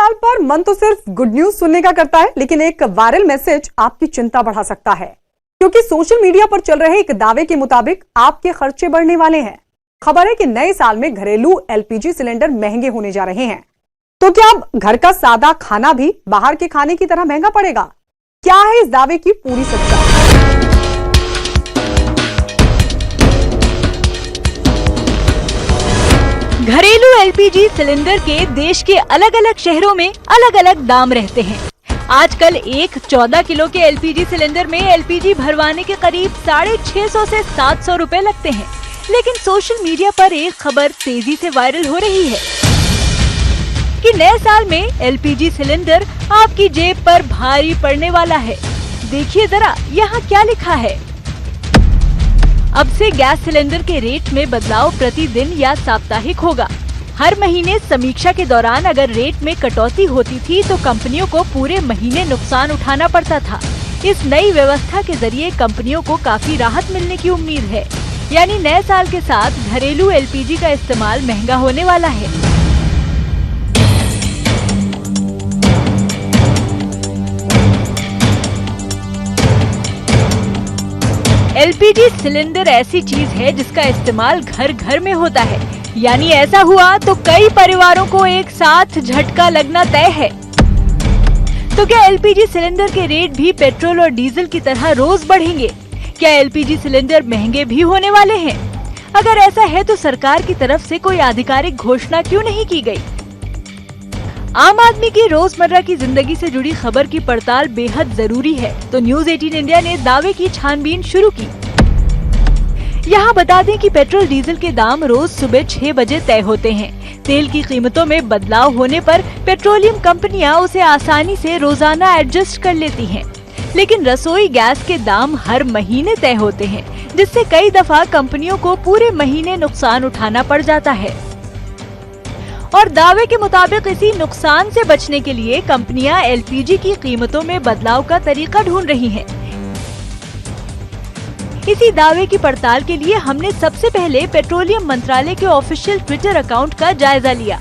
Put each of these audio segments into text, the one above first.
साल पर मन तो सिर्फ गुड न्यूज सुनने का करता है, लेकिन एक वायरल मैसेज आपकी चिंता बढ़ा सकता है, क्योंकि सोशल मीडिया पर चल रहे एक दावे के मुताबिक आपके खर्चे बढ़ने वाले हैं। खबर है कि नए साल में घरेलू एलपीजी सिलेंडर महंगे होने जा रहे हैं। तो क्या अब घर का सादा खाना भी बाहर के खाने की तरह महंगा पड़ेगा? क्या है इस दावे की पूरी सच्चाई? घरेलू एलपीजी सिलेंडर के देश के अलग अलग शहरों में अलग अलग दाम रहते हैं। आजकल एक 14 किलो के एलपीजी सिलेंडर में एलपीजी भरवाने के करीब 650 से 700 रुपए लगते हैं। लेकिन सोशल मीडिया पर एक खबर तेजी से वायरल हो रही है कि नए साल में एलपीजी सिलेंडर आपकी जेब पर भारी पड़ने वाला है। देखिए जरा यहाँ क्या लिखा है। अब से गैस सिलेंडर के रेट में बदलाव प्रतिदिन या साप्ताहिक होगा। हर महीने समीक्षा के दौरान अगर रेट में कटौती होती थी तो कंपनियों को पूरे महीने नुकसान उठाना पड़ता था। इस नई व्यवस्था के जरिए कंपनियों को काफी राहत मिलने की उम्मीद है। यानी नए साल के साथ घरेलू एलपीजी का इस्तेमाल महंगा होने वाला है। एलपीजी सिलेंडर ऐसी चीज है जिसका इस्तेमाल घर घर में होता है। यानी ऐसा हुआ तो कई परिवारों को एक साथ झटका लगना तय है। तो क्या एलपीजी सिलेंडर के रेट भी पेट्रोल और डीजल की तरह रोज बढ़ेंगे? क्या एलपीजी सिलेंडर महंगे भी होने वाले हैं? अगर ऐसा है तो सरकार की तरफ से कोई आधिकारिक घोषणा क्यों नहीं की गई? आम आदमी की रोजमर्रा की जिंदगी से जुड़ी खबर की पड़ताल बेहद जरूरी है, तो न्यूज 18 इंडिया ने दावे की छानबीन शुरू की। यहाँ बता दें कि पेट्रोल डीजल के दाम रोज सुबह 6 बजे तय होते हैं। तेल की कीमतों में बदलाव होने पर पेट्रोलियम कंपनियां उसे आसानी से रोजाना एडजस्ट कर लेती हैं। लेकिन रसोई गैस के दाम हर महीने तय होते हैं, जिससे कई दफा कंपनियों को पूरे महीने नुकसान उठाना पड़ जाता है। और दावे के मुताबिक इसी नुकसान से बचने के लिए कंपनियां एलपीजी की कीमतों में बदलाव का तरीका ढूंढ रही हैं। इसी दावे की पड़ताल के लिए हमने सबसे पहले पेट्रोलियम मंत्रालय के ऑफिशियल ट्विटर अकाउंट का जायजा लिया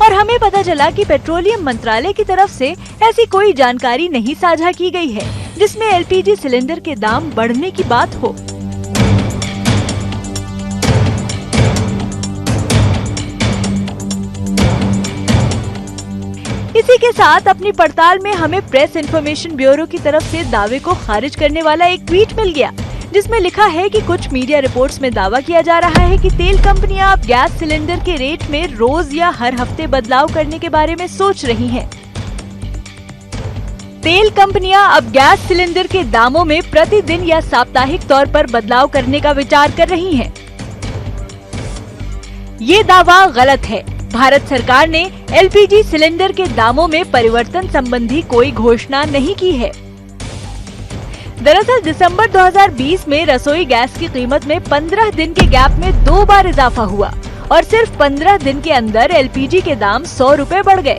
और हमें पता चला कि पेट्रोलियम मंत्रालय की तरफ से ऐसी कोई जानकारी नहीं साझा की गई है जिसमें एलपीजी सिलेंडर के दाम बढ़ने की बात हो। इसी के साथ अपनी पड़ताल में हमें प्रेस इन्फॉर्मेशन ब्यूरो की तरफ से दावे को खारिज करने वाला एक ट्वीट मिल गया, जिसमें लिखा है कि कुछ मीडिया रिपोर्ट्स में दावा किया जा रहा है कि तेल कंपनियां अब गैस सिलेंडर के रेट में रोज या हर हफ्ते बदलाव करने के बारे में सोच रही हैं। तेल कंपनियां अब गैस सिलेंडर के दामों में प्रतिदिन या साप्ताहिक तौर पर बदलाव करने का विचार कर रही हैं। ये दावा गलत है। भारत सरकार ने एलपीजी सिलेंडर के दामों में परिवर्तन संबंधी कोई घोषणा नहीं की है। दरअसल दिसंबर 2020 में रसोई गैस की कीमत में 15 दिन के गैप में 2 बार इजाफा हुआ और सिर्फ 15 दिन के अंदर एलपीजी के दाम 100 रुपए बढ़ गए।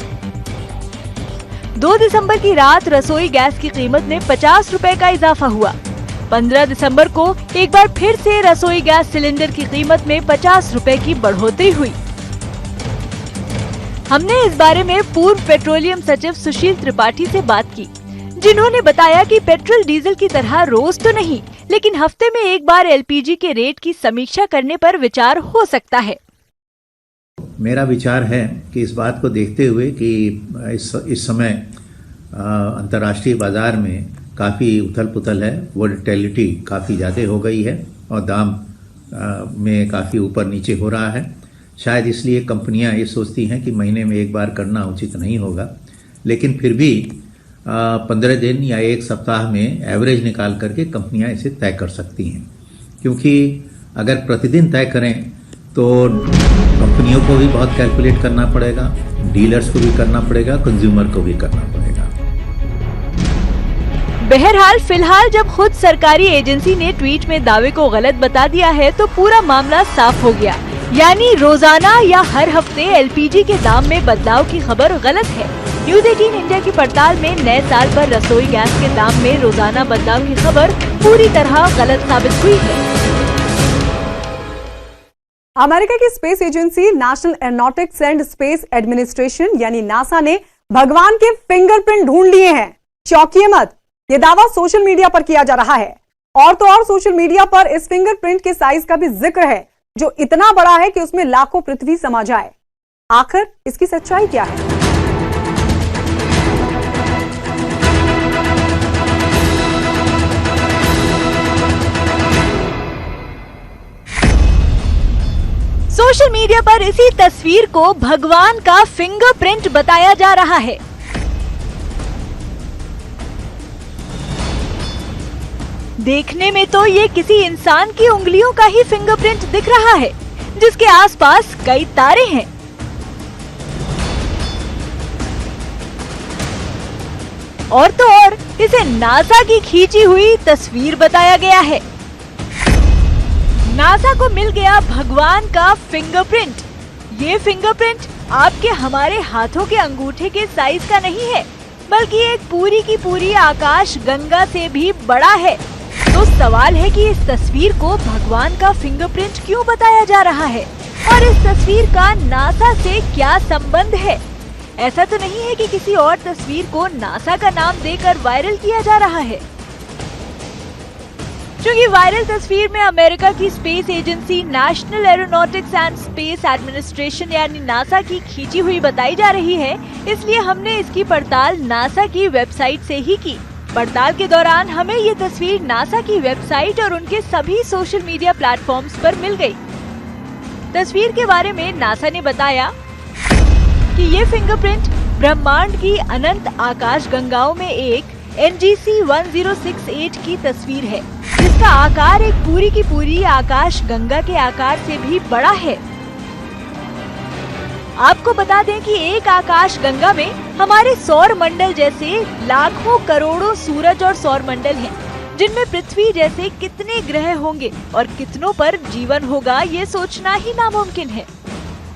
2 दिसंबर की रात रसोई गैस की कीमत में 50 रुपए का इजाफा हुआ। 15 दिसंबर को एक बार फिर से रसोई गैस सिलेंडर की कीमत में 50 रुपए की बढ़ोतरी हुई। हमने इस बारे में पूर्व पेट्रोलियम सचिव सुशील त्रिपाठी से बात की, जिन्होंने बताया कि पेट्रोल डीजल की तरह रोज तो नहीं, लेकिन हफ्ते में एक बार एलपीजी के रेट की समीक्षा करने पर विचार हो सकता है। मेरा विचार है कि इस बात को देखते हुए कि इस समय अंतर्राष्ट्रीय बाजार में काफ़ी उथल पुथल है, वोलेटिलिटी काफ़ी ज़्यादा हो गई है और दाम में काफ़ी ऊपर नीचे हो रहा है। शायद इसलिए कंपनियां ये सोचती हैं कि महीने में एक बार करना उचित नहीं होगा, लेकिन फिर भी 15 दिन या एक सप्ताह में एवरेज निकाल करके कंपनियां इसे तय कर सकती हैं। क्योंकि अगर प्रतिदिन तय करें तो कंपनियों को भी बहुत कैलकुलेट करना पड़ेगा, डीलर्स को भी करना पड़ेगा, कंज्यूमर को भी करना पड़ेगा। बहरहाल फिलहाल जब खुद सरकारी एजेंसी ने ट्वीट में दावे को गलत बता दिया है तो पूरा मामला साफ हो गया। यानी रोजाना या हर हफ्ते एलपीजी के दाम में बदलाव की खबर गलत है। न्यूज 18 इंडिया की पड़ताल में नए साल पर रसोई गैस के दाम में रोजाना बदलाव की खबर पूरी तरह गलत साबित हुई है। अमेरिका की space agency national aeronautics and space administration यानी नासा ने भगवान के फिंगरप्रिंट ढूंढ लिए हैं। चौंकिए मत, यह दावा सोशल मीडिया पर किया जा रहा है। और तो और सोशल मीडिया पर इस फिंगरप्रिंट के साइज का भी जिक्र है, जो इतना बड़ा है कि उसमें लाखों पृथ्वी समा जाए। आखिर इसकी सच्चाई क्या है? सोशल मीडिया पर इसी तस्वीर को भगवान का फिंगरप्रिंट बताया जा रहा है। देखने में तो ये किसी इंसान की उंगलियों का ही फिंगरप्रिंट दिख रहा है, जिसके आसपास कई तारे हैं। और तो और इसे नासा की खींची हुई तस्वीर बताया गया है। नासा को मिल गया भगवान का फिंगरप्रिंट। ये फिंगरप्रिंट आपके हमारे हाथों के अंगूठे के साइज का नहीं है, बल्कि एक पूरी की पूरी आकाश गंगा से भी बड़ा है। तो सवाल है कि इस तस्वीर को भगवान का फिंगरप्रिंट क्यों बताया जा रहा है और इस तस्वीर का नासा से क्या संबंध है। ऐसा तो नहीं है कि किसी और तस्वीर को नासा का नाम देकर वायरल किया जा रहा है। क्योंकि वायरल तस्वीर में अमेरिका की space agency national aeronautics and space administration यानी नासा की खींची हुई बताई जा रही है, इसलिए हमने इसकी पड़ताल नासा की वेबसाइट से ही की। पड़ताल के दौरान हमें ये तस्वीर नासा की वेबसाइट और उनके सभी सोशल मीडिया प्लेटफॉर्म्स पर मिल गई। तस्वीर के बारे में नासा ने बताया कि ये फिंगरप्रिंट ब्रह्मांड की अनंत आकाश गंगाओं में एक NGC 1068 की तस्वीर है, जिसका आकार एक पूरी की पूरी आकाश गंगा के आकार से भी बड़ा है। आपको बता दें कि एक आकाश गंगा में हमारे सौर मंडल जैसे लाखों करोड़ों सूरज और सौर मंडल हैं, जिनमें पृथ्वी जैसे कितने ग्रह होंगे और कितनों पर जीवन होगा ये सोचना ही नामुमकिन है।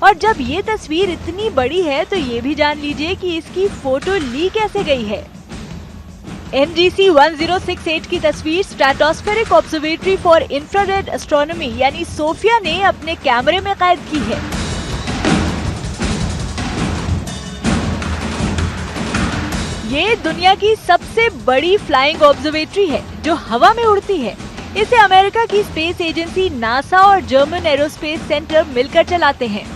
और जब ये तस्वीर इतनी बड़ी है तो ये भी जान लीजिए कि इसकी फोटो ली कैसे गई है। NGC 1068 की तस्वीर stratospheric observatory for infrared astronomy यानी सोफिया ने अपने कैमरे में कैद की है। ये दुनिया की सबसे बड़ी फ्लाइंग ऑब्जर्वेटरी है जो हवा में उड़ती है। इसे अमेरिका की स्पेस एजेंसी नासा और जर्मन एरोस्पेस सेंटर मिलकर चलाते हैं।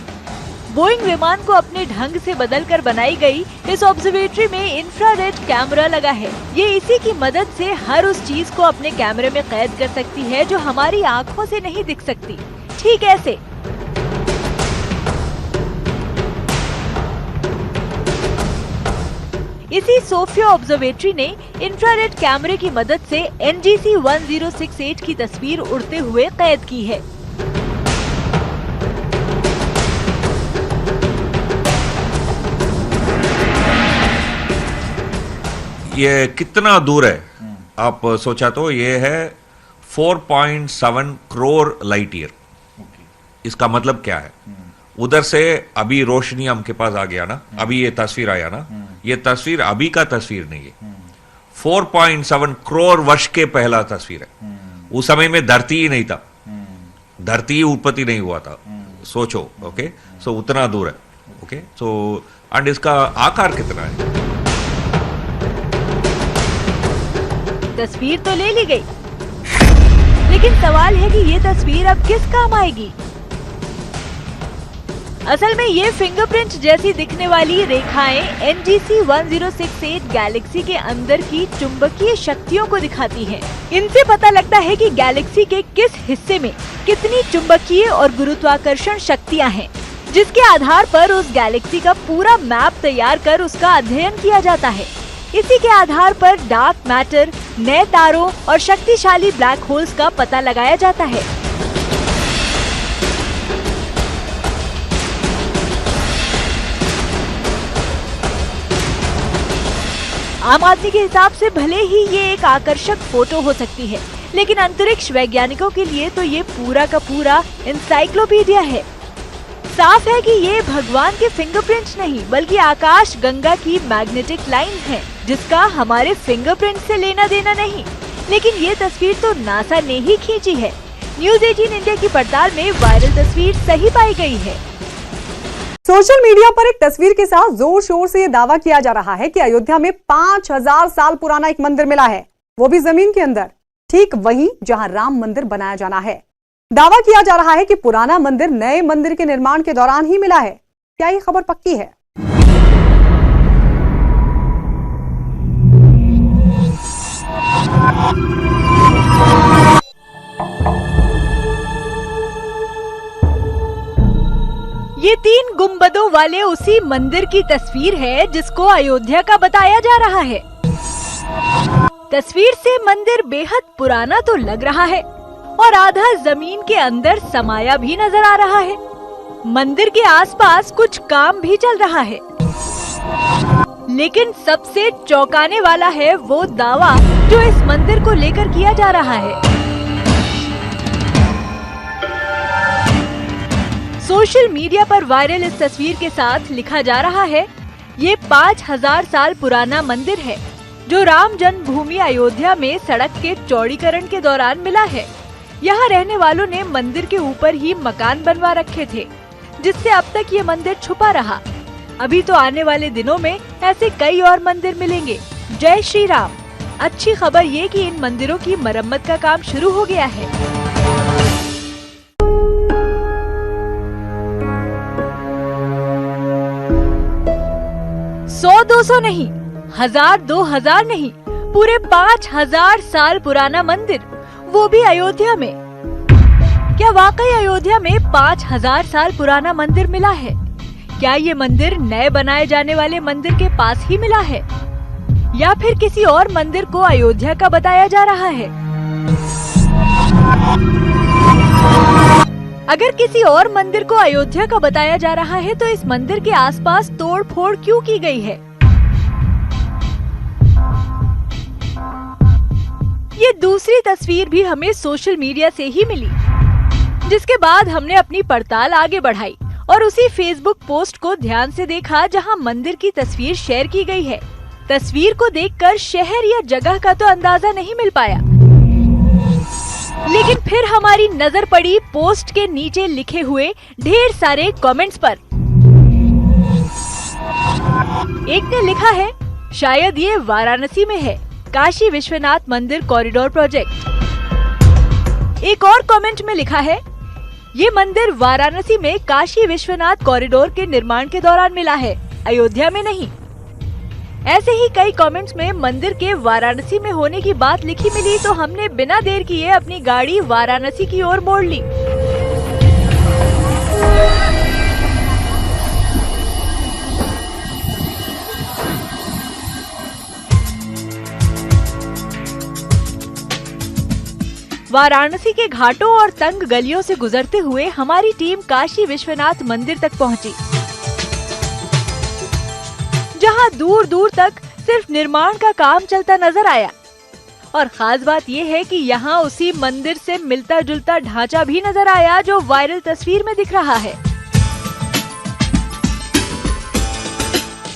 बोइंग विमान को अपने ढंग से बदलकर बनाई गई इस ऑब्जर्वेटरी में इंफ्रारेड कैमरा लगा है। ये इसी की मदद से हर उस चीज को अपने कैमरे में कैद कर सकती है जो हमारी आंखों से नहीं दिख सकती। ठीक ऐसे इसी सोफिया ऑब्जर्वेटरी ने इंफ्रारेड कैमरे की मदद से NGC 1068 की तस्वीर उड़ते हुए कैद की है। ये कितना दूर है आप सोचा तो ये है 4.7 करोड़ लाइट ईयर। इसका मतलब क्या है, उधर से अभी रोशनी हमके पास आ गया ना, अभी ये तस्वीर आया ना, ये तस्वीर अभी का तस्वीर नहीं है, 4.7 करोड़ वर्ष के पहला तस्वीर है। उस समय में धरती ही नहीं था, धरती ही उत्पत्ति नहीं हुआ था। सोचो, ओके, सो उतना दूर है, ओके, सो एंड इसका आकार कितना है। तस्वीर तो ले ली गई, लेकिन सवाल है कि ये तस्वीर अब किस काम आएगी। असल में ये फिंगरप्रिंट जैसी दिखने वाली रेखाएं NGC 1068 गैलेक्सी के अंदर की चुंबकीय शक्तियों को दिखाती हैं। इनसे पता लगता है कि गैलेक्सी के किस हिस्से में कितनी चुंबकीय और गुरुत्वाकर्षण शक्तियां हैं, जिसके आधार पर उस गैलेक्सी का पूरा मैप तैयार कर उसका अध्ययन किया जाता है। इसी के आधार पर डार्क मैटर, नए तारों और शक्तिशाली ब्लैक होल्स का पता लगाया जाता है। आम आदमी के हिसाब से भले ही ये एक आकर्षक फोटो हो सकती है, लेकिन अंतरिक्ष वैज्ञानिकों के लिए तो ये पूरा का पूरा एनसाइक्लोपीडिया है। साफ है कि ये भगवान के फिंगरप्रिंट नहीं बल्कि आकाश गंगा की मैग्नेटिक लाइन है, जिसका हमारे फिंगरप्रिंट से लेना देना नहीं। लेकिन ये तस्वीर तो नासा ने ही खींची है। न्यूज़ 18 इंडिया की पड़ताल में वायरल तस्वीर सही पाई गई है। सोशल मीडिया पर एक तस्वीर के साथ जोर शोर से यह दावा किया जा रहा है कि अयोध्या में 5000 साल पुराना एक मंदिर मिला है, वो भी जमीन के अंदर, ठीक वहीं जहां राम मंदिर बनाया जाना है। दावा किया जा रहा है कि पुराना मंदिर नए मंदिर के निर्माण के दौरान ही मिला है। क्या ये खबर पक्की है? ये 3 गुंबदों वाले उसी मंदिर की तस्वीर है जिसको अयोध्या का बताया जा रहा है। तस्वीर से मंदिर बेहद पुराना तो लग रहा है और आधा जमीन के अंदर समाया भी नजर आ रहा है। मंदिर के आसपास कुछ काम भी चल रहा है, लेकिन सबसे चौंकाने वाला है वो दावा जो इस मंदिर को लेकर किया जा रहा है। सोशल मीडिया पर वायरल इस तस्वीर के साथ लिखा जा रहा है, ये 5000 साल पुराना मंदिर है जो राम जन्मभूमि अयोध्या में सड़क के चौड़ीकरण के दौरान मिला है। यहाँ रहने वालों ने मंदिर के ऊपर ही मकान बनवा रखे थे, जिससे अब तक ये मंदिर छुपा रहा। अभी तो आने वाले दिनों में ऐसे कई और मंदिर मिलेंगे। जय श्री राम। अच्छी खबर ये कि इन मंदिरों की मरम्मत का काम शुरू हो गया है। 100-200 नहीं, 1000-2000 नहीं, पूरे 5000 साल पुराना मंदिर, वो भी अयोध्या में। क्या वाकई अयोध्या में 5000 साल पुराना मंदिर मिला है? क्या ये मंदिर नए बनाए जाने वाले मंदिर के पास ही मिला है, या फिर किसी और मंदिर को अयोध्या का बताया जा रहा है? अगर किसी और मंदिर को अयोध्या का बताया जा रहा है तो इस मंदिर के आसपास तोड़-फोड़ क्यों की गई है? ये दूसरी तस्वीर भी हमें सोशल मीडिया से ही मिली, जिसके बाद हमने अपनी पड़ताल आगे बढ़ाई और उसी फेसबुक पोस्ट को ध्यान से देखा जहां मंदिर की तस्वीर शेयर की गई है। तस्वीर को देखकर शहर या जगह का तो अंदाजा नहीं मिल पाया, लेकिन फिर हमारी नजर पड़ी पोस्ट के नीचे लिखे हुए ढेर सारे कमेंट्स पर। एक ने लिखा है, शायद ये वाराणसी में है, काशी विश्वनाथ मंदिर कॉरिडोर प्रोजेक्ट। एक और कमेंट में लिखा है, ये मंदिर वाराणसी में काशी विश्वनाथ कॉरिडोर के निर्माण के दौरान मिला है, अयोध्या में नहीं। ऐसे ही कई कमेंट्स में मंदिर के वाराणसी में होने की बात लिखी मिली तो हमने बिना देर किए अपनी गाड़ी वाराणसी की ओर मोड़ ली। वाराणसी के घाटों और तंग गलियों से गुजरते हुए हमारी टीम काशी विश्वनाथ मंदिर तक पहुंची, जहां दूर दूर तक सिर्फ निर्माण का काम चलता नजर आया। और खास बात यह है कि यहाँ उसी मंदिर से मिलता जुलता ढांचा भी नजर आया जो वायरल तस्वीर में दिख रहा है।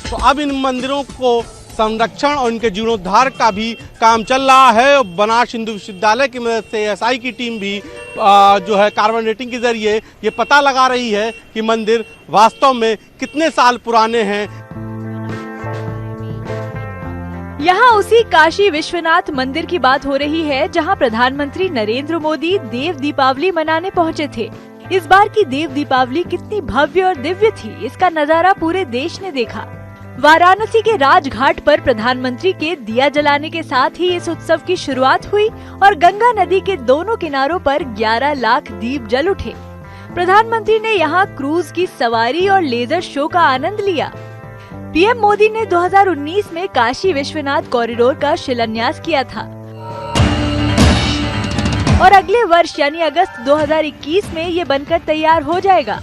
तो अब इन मंदिरों को संरक्षण और इनके जीर्णोद्धार का भी काम चल रहा है। बनारस हिंदू विश्वविद्यालय की मदद से एसआई की टीम भी जो है कार्बन डेटिंग के जरिए ये पता लगा रही है कि मंदिर वास्तव में कितने साल पुराने हैं। यहाँ उसी काशी विश्वनाथ मंदिर की बात हो रही है जहाँ प्रधानमंत्री नरेंद्र मोदी देव दीपावली मनाने पहुँचे थे। इस बार की देव दीपावली कितनी भव्य और दिव्य थी, इसका नजारा पूरे देश ने देखा। वाराणसी के राजघाट पर प्रधानमंत्री के दिया जलाने के साथ ही इस उत्सव की शुरुआत हुई और गंगा नदी के दोनों किनारों पर 11 लाख दीप जल उठे। प्रधानमंत्री ने यहाँ क्रूज की सवारी और लेजर शो का आनंद लिया। पीएम मोदी ने 2019 में काशी विश्वनाथ कॉरिडोर का शिलान्यास किया था और अगले वर्ष यानी अगस्त 2021 में ये बनकर तैयार हो जाएगा।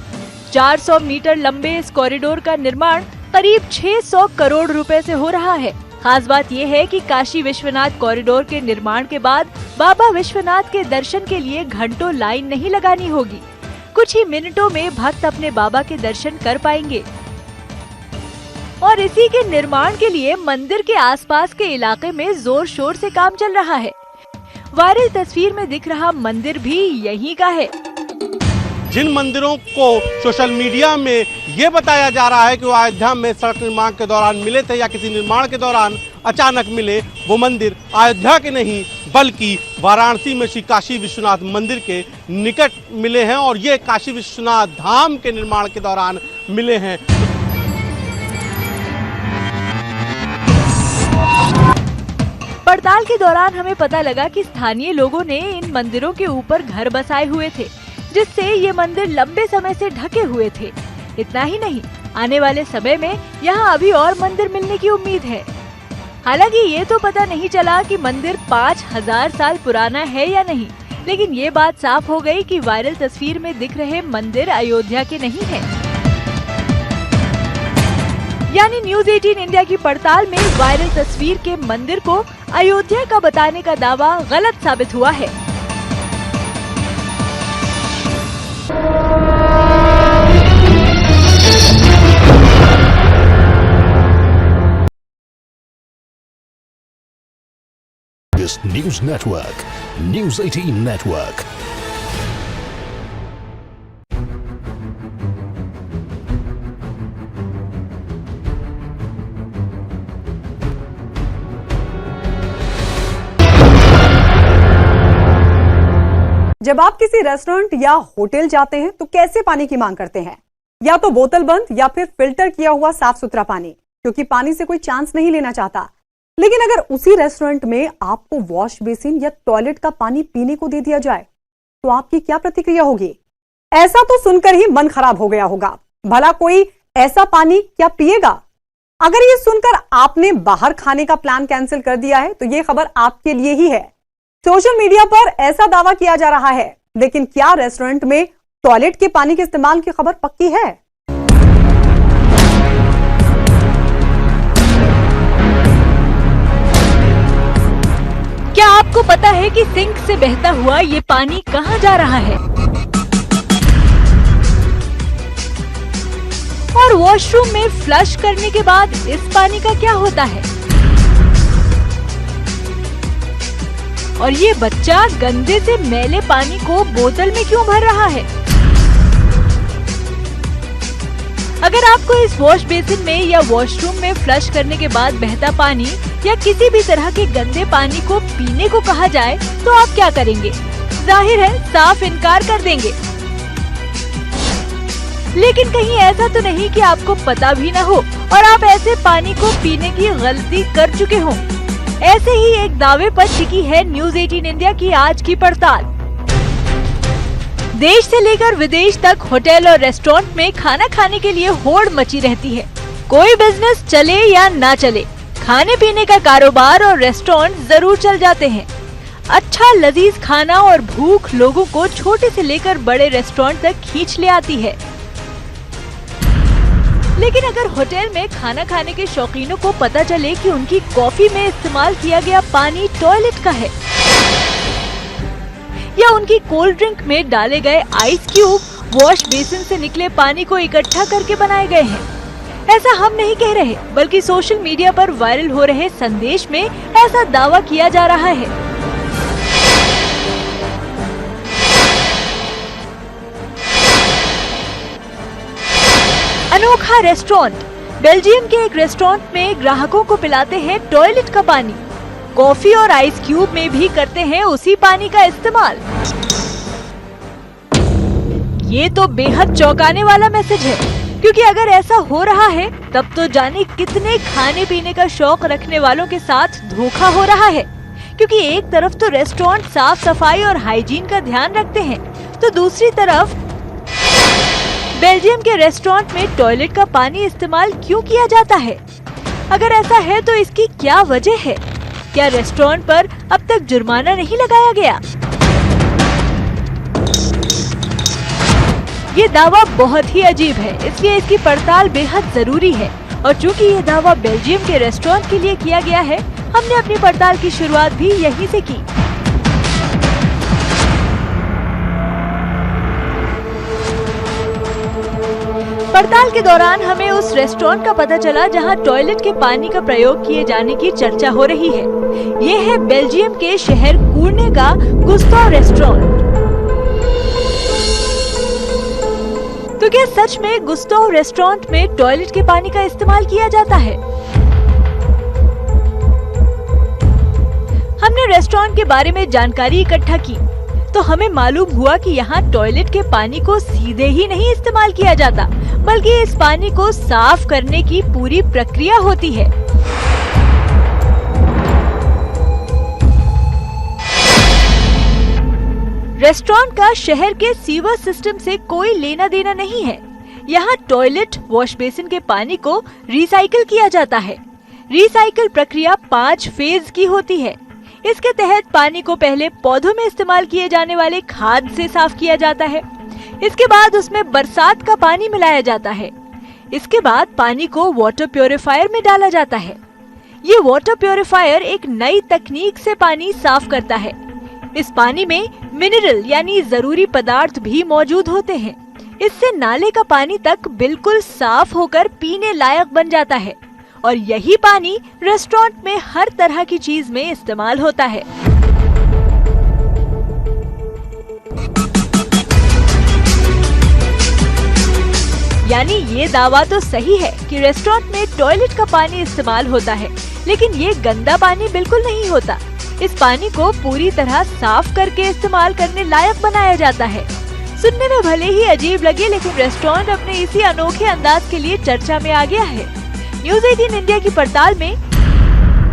400 मीटर लंबे इस कॉरिडोर का निर्माण करीब 600 करोड़ रुपए से हो रहा है। खास बात यह है कि काशी विश्वनाथ कॉरिडोर के निर्माण के बाद बाबा विश्वनाथ के दर्शन के लिए घंटों लाइन नहीं लगानी होगी। कुछ ही मिनटों में भक्त अपने बाबा के दर्शन कर पाएंगे। और इसी के निर्माण के लिए मंदिर के आसपास के इलाके में जोर शोर से काम चल रहा है। वायरल तस्वीर में दिख रहा मंदिर भी यहीं का है। जिन मंदिरों को सोशल मीडिया में ये बताया जा रहा है कि वो अयोध्या में सड़क निर्माण के दौरान मिले थे या किसी निर्माण के दौरान अचानक मिले, वो मंदिर अयोध्या के नहीं बल्कि वाराणसी में श्री काशी विश्वनाथ मंदिर के निकट मिले हैं और ये काशी विश्वनाथ धाम के निर्माण के दौरान मिले हैं। पड़ताल के दौरान हमें पता लगा कि स्थानीय लोगों ने इन मंदिरों के ऊपर घर बसाए हुए थे, जिससे ये मंदिर लंबे समय से ढके हुए थे। इतना ही नहीं, आने वाले समय में यहाँ अभी और मंदिर मिलने की उम्मीद है। हालांकि ये तो पता नहीं चला कि मंदिर 5000 साल पुराना है या नहीं, लेकिन ये बात साफ हो गई कि वायरल तस्वीर में दिख रहे मंदिर अयोध्या के नहीं है। यानी न्यूज़ 18 इंडिया की पड़ताल में वायरल तस्वीर के मंदिर को अयोध्या का बताने का दावा गलत साबित हुआ है। News Network, News 18 Network. जब आप किसी रेस्टोरेंट या होटल जाते हैं तो कैसे पानी की मांग करते हैं? या तो बोतल बंद या फिर फिल्टर किया हुआ साफ सुथरा पानी, क्योंकि पानी से कोई चांस नहीं लेना चाहता। लेकिन अगर उसी रेस्टोरेंट में आपको वॉश बेसिन या टॉयलेट का पानी पीने को दे दिया जाए तो आपकी क्या प्रतिक्रिया होगी? ऐसा तो सुनकर ही मन खराब हो गया होगा। भला कोई ऐसा पानी क्या पिएगा? अगर ये सुनकर आपने बाहर खाने का प्लान कैंसिल कर दिया है तो ये खबर आपके लिए ही है। सोशल मीडिया पर ऐसा दावा किया जा रहा है, लेकिन क्या रेस्टोरेंट में टॉयलेट के पानी के इस्तेमाल की खबर पक्की है? क्या आपको पता है कि सिंक से बहता हुआ ये पानी कहाँ जा रहा है? और वॉशरूम में फ्लश करने के बाद इस पानी का क्या होता है? और ये बच्चा गंदे से मैले पानी को बोतल में क्यों भर रहा है? अगर आपको इस वॉश बेसिन में या वॉशरूम में फ्लश करने के बाद बहता पानी या किसी भी तरह के गंदे पानी को पीने को कहा जाए तो आप क्या करेंगे? जाहिर है साफ इनकार कर देंगे। लेकिन कहीं ऐसा तो नहीं कि आपको पता भी न हो और आप ऐसे पानी को पीने की गलती कर चुके हों। ऐसे ही एक दावे पर टिकी है न्यूज़ 18 इंडिया की आज की पड़ताल। देश से लेकर विदेश तक होटल और रेस्टोरेंट में खाना खाने के लिए होड़ मची रहती है। कोई बिजनेस चले या ना चले, खाने पीने का कारोबार और रेस्टोरेंट जरूर चल जाते हैं। अच्छा लजीज खाना और भूख लोगों को छोटे से लेकर बड़े रेस्टोरेंट तक खींच ले आती है। लेकिन अगर होटल में खाना खाने के शौकीनों को पता चले कि उनकी कॉफी में इस्तेमाल किया गया पानी टॉयलेट का है या उनकी कोल्ड ड्रिंक में डाले गए आइस क्यूब वॉश बेसिन से निकले पानी को इकट्ठा करके बनाए गए हैं, ऐसा हम नहीं कह रहे, बल्कि सोशल मीडिया पर वायरल हो रहे संदेश में ऐसा दावा किया जा रहा है। अनोखा रेस्टोरेंट। बेल्जियम के एक रेस्टोरेंट में ग्राहकों को पिलाते हैं टॉयलेट का पानी। कॉफी और आइस क्यूब में भी करते हैं उसी पानी का इस्तेमाल। ये तो बेहद चौंकाने वाला मैसेज है, क्योंकि अगर ऐसा हो रहा है तब तो जाने कितने खाने पीने का शौक रखने वालों के साथ धोखा हो रहा है। क्योंकि एक तरफ तो रेस्टोरेंट साफ सफाई और हाइजीन का ध्यान रखते हैं, तो दूसरी तरफ बेल्जियम के रेस्टोरेंट में टॉयलेट का पानी इस्तेमाल क्यों किया जाता है? अगर ऐसा है तो इसकी क्या वजह है? क्या रेस्टोरेंट पर अब तक जुर्माना नहीं लगाया गया? ये दावा बहुत ही अजीब है, इसलिए इसकी पड़ताल बेहद जरूरी है। और चूंकि ये दावा बेल्जियम के रेस्टोरेंट के लिए किया गया है, हमने अपनी पड़ताल की शुरुआत भी यहीं से की। पड़ताल के दौरान हमें उस रेस्टोरेंट का पता चला जहां टॉयलेट के पानी का प्रयोग किए जाने की चर्चा हो रही है। ये है बेल्जियम के शहर कूर्ने का गुस्ताव रेस्टोरेंट। तो क्या सच में गुस्टो रेस्टोरेंट में टॉयलेट के पानी का इस्तेमाल किया जाता है? हमने रेस्टोरेंट के बारे में जानकारी इकट्ठा की तो हमें मालूम हुआ कि यहाँ टॉयलेट के पानी को सीधे ही नहीं इस्तेमाल किया जाता, बल्कि इस पानी को साफ करने की पूरी प्रक्रिया होती है। रेस्टोरेंट का शहर के सीवर सिस्टम से कोई लेना देना नहीं है। यहाँ टॉयलेट वॉश बेसिन के पानी को रिसाइकिल किया जाता है। रिसाइकिल प्रक्रिया 5 फेज की होती है। इसके तहत पानी को पहले पौधों में इस्तेमाल किए जाने वाले खाद से साफ किया जाता है। इसके बाद उसमें बरसात का पानी मिलाया जाता है। इसके बाद पानी को वाटर प्यूरिफायर में डाला जाता है। ये वाटर प्यूरिफायर एक नई तकनीक से पानी साफ करता है। इस पानी में मिनरल यानी जरूरी पदार्थ भी मौजूद होते हैं। इससे नाले का पानी तक बिल्कुल साफ होकर पीने लायक बन जाता है और यही पानी रेस्टोरेंट में हर तरह की चीज में इस्तेमाल होता है। यानी ये दावा तो सही है कि रेस्टोरेंट में टॉयलेट का पानी इस्तेमाल होता है, लेकिन ये गंदा पानी बिल्कुल नहीं होता। इस पानी को पूरी तरह साफ करके इस्तेमाल करने लायक बनाया जाता है। सुनने में भले ही अजीब लगे, लेकिन रेस्टोरेंट अपने इसी अनोखे अंदाज के लिए चर्चा में आ गया है। न्यूज़ 18 इंडिया की पड़ताल में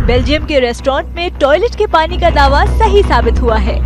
बेल्जियम के रेस्टोरेंट में टॉयलेट के पानी का दावा सही साबित हुआ है।